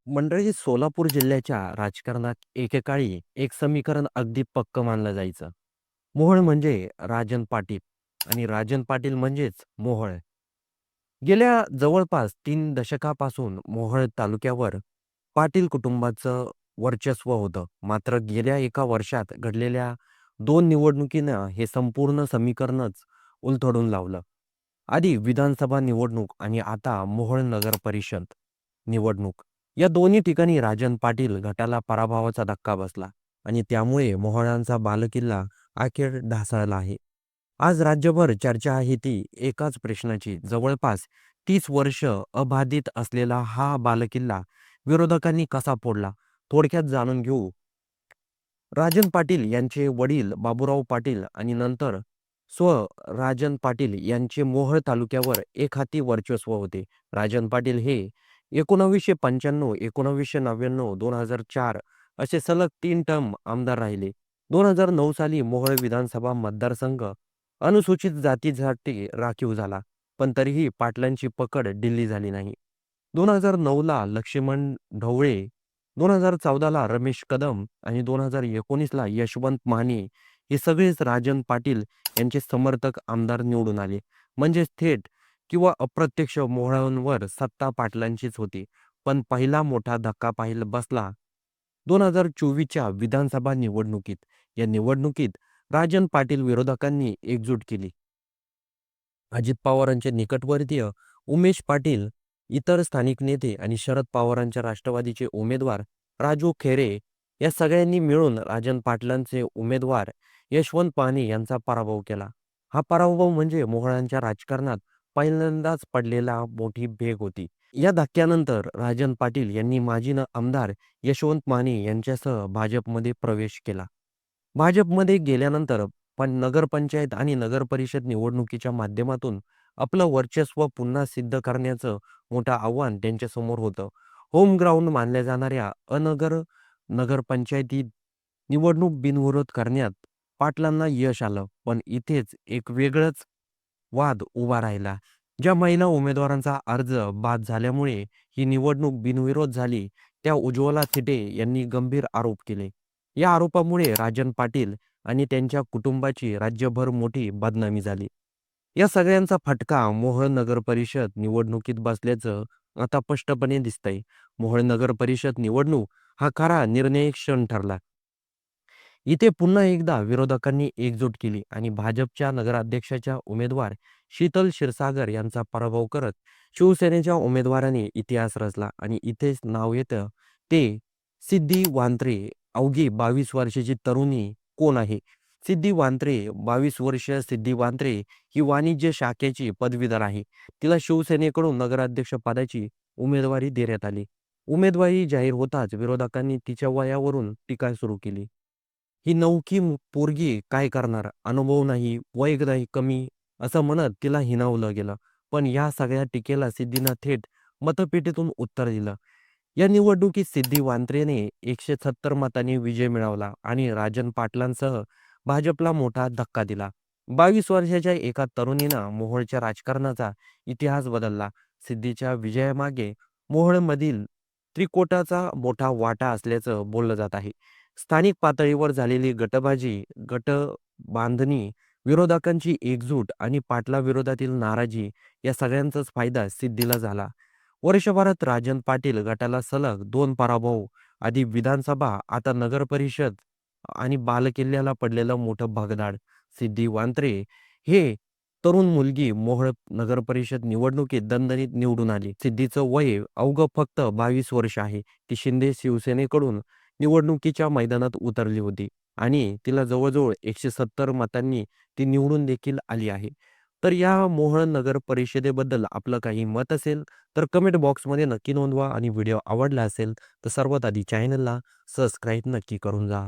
मंडळी सोलापूर जिल्ह्याच्या राजकारणात एकेकाळी एक समीकरण अगदी पक्क मानलं जायचं. मोहोळ म्हणजे राजन पाटील आणि राजन पाटील म्हणजेच मोहोळ. गेल्या जवळपास 3 दशकापासून मोहोळ तालुक्यावर पाटील कुटुंबाचं वर्चस्व होतं. मात्र गेल्या एका वर्षात घडलेल्या 2 निवडणुकीनं हे संपूर्ण समीकरणच उलथडून लावलं. आधी विधानसभा निवडणूक आणि आता मोहोळ नगर परिषद निवडणूक. या दोन्ही ठिकाणी राजन पाटील गटाला पराभवाचा धक्का बसला आणि त्यामुळे मोहोळांचा बालेकिल्ला अखेर ढासळला आहे. आज राज्यभर चर्चा आहे ती एकाच प्रश्नाची. जवळपास 30 वर्ष अबाधित असलेला हा बालेकिल्ला विरोधकांनी कसा फोडला? थोडक्यात जाणून घेऊ. राजन पाटील यांचे वडील बाबूराव पाटील आणि नंतर राजन पाटील यांचे मोहोळ तालुक्यावर एकहाती वर्चस्व होते. राजन पाटील हे 1995, 1999, 2004 असे सलग 3 टर्म आमदार राहिले. 2009 साली मोहोळ विधानसभा मतदारसंघ अनुसूचित जातीसाठी राखीव झाला. पण तरीही पाटलांची पकड ढिली झाली नाही. 2009ला लक्ष्मण ढवळे, 2014ला रमेश कदम आणि 2019ला यशवंत माने हे सगळेच राजन पाटील यांचे समर्थक आमदार निवडून आले. म्हणजेच थेट किंवा अप्रत्यक्ष मोहळांवर सत्ता पाटलांचीच होती. पण पहिला मोठा धक्का पाहायला बसला 2024च्या विधानसभा निवडणुकीत. या निवडणुकीत राजन पाटील विरोधकांनी एकजूट केली. अजित पवारांचे निकटवर्तीय उमेश पाटील, इतर स्थानिक नेते आणि शरद पवारांच्या राष्ट्रवादीचे उमेदवार राजू खैरे या सगळ्यांनी मिळून राजन पाटलांचे उमेदवार यशवंत माने यांचा पराभव केला. हा पराभव म्हणजे मोहोळांच्या राजकारणात पहिल्यांदाच पडलेला मोठी भेग होती. या धक्क्यानंतर राजन पाटील यांनी माजी आमदार यशवंत माने यांच्यासह भाजपमध्ये प्रवेश केला. भाजपमध्ये गेल्यानंतर पण नगरपंचायत आणि नगरपरिषद निवडणुकीच्या माध्यमातून आपलं वर्चस्व पुन्हा सिद्ध करण्याचं मोठं आव्हान त्यांच्यासमोर होतं. होम ग्राउंड मानल्या जाणाऱ्या नगरपंचायतीत निवडणूक बिनविरोध करण्यात पाटलांना यश आलं. पण इथेच एक वेगळंच वाद उभा राहिला. ज्या महिला उमेदवारांचा अर्ज बाद झाल्यामुळे ही निवडणूक बिनविरोध झाली, त्या उज्ज्वला थिटे यांनी गंभीर आरोप केले. या आरोपामुळे राजन पाटील आणि त्यांच्या कुटुंबाची राज्यभर मोठी बदनामी झाली. या सगळ्यांचा फटका मोहोळ नगर परिषद निवडणुकीत बसल्याचं आता स्पष्टपणे दिसतंय. मोहोळ नगर परिषद निवडणूक हा खरा निर्णायक क्षण ठरला. इथे पुन्हा एकदा विरोधकांनी एकजूट केली आणि भाजपच्या नगराध्यक्षाच्या उमेदवार शीतल क्षीरसागर यांचा पराभव करत शिवसेनेच्या उमेदवाराने इतिहास रचला आणि इथेच नाव येतं ते सिद्धी वांत्रे. अवघी 22 वर्षाची तरुणी कोण आहे? सिद्धी वांत्रे. 22 वर्ष सिद्धी वांत्रे ही वाणिज्य शाखेची पदवीधर आहे. तिला शिवसेनेकडून नगराध्यक्ष पदाची उमेदवारी देण्यात आली. उमेदवारी जाहीर होताच विरोधकांनी तिच्या वयावरून टीका सुरू केली. ही नवखी पोरगी काय करणार? अनुभव नाही, वय नाही कमी असं म्हणत तिला हिणावलं गेलं. पण या सगळ्या टीकेला सिद्धीनं थेट मतपेटीतून उत्तर दिलं. या निवडणुकीत सिद्धी वांत्रेने 170 मतांनी विजय मिळवला आणि राजन पाटलांसह भाजपला मोठा धक्का दिला. 22 वर्षाच्या एका तरुणीनं मोहोळच्या राजकारणाचा इतिहास बदलला. सिद्धीच्या विजयामागे मोहोळमधील त्रिकोटाचा मोठा वाटा असल्याचं बोललं जात आहे. स्थानिक पातळीवर झालेली गटबाजी, गटबांधणी, विरोधकांची एकजूट आणि पाटलाविरोधातील नाराजी या सगळ्यांचाच फायदा सिद्धीला झाला. वर्षभरात राजन पाटील गटाला सलग 2 पराभव, आधी विधानसभा, आता नगरपरिषद आणि बालेकिल्ल्याला पडलेलं मोठं भगदाड. सिद्धी वांत्रे हे तरुण मुलगी मोहोळ नगरपरिषद निवडणुकीत दणदणीत निवडून आली. सिद्धीचं वय अवघं फक्त 22 वर्ष आहे. ती शिंदे शिवसेनेकडून निवडणुकीच्या मैदानात उतरली होती आणि तिला जवळजवळ 170 मतांनी ती निवडून देखील आली आहे. तर या मोहोळ नगर परिषदेबद्दल आपलं काही मत असेल तर कमेंट बॉक्समध्ये नक्की नोंदवा आणि व्हिडिओ आवडला असेल तर सर्वात आधी चॅनलला सबस्क्राईब नक्की करून जा.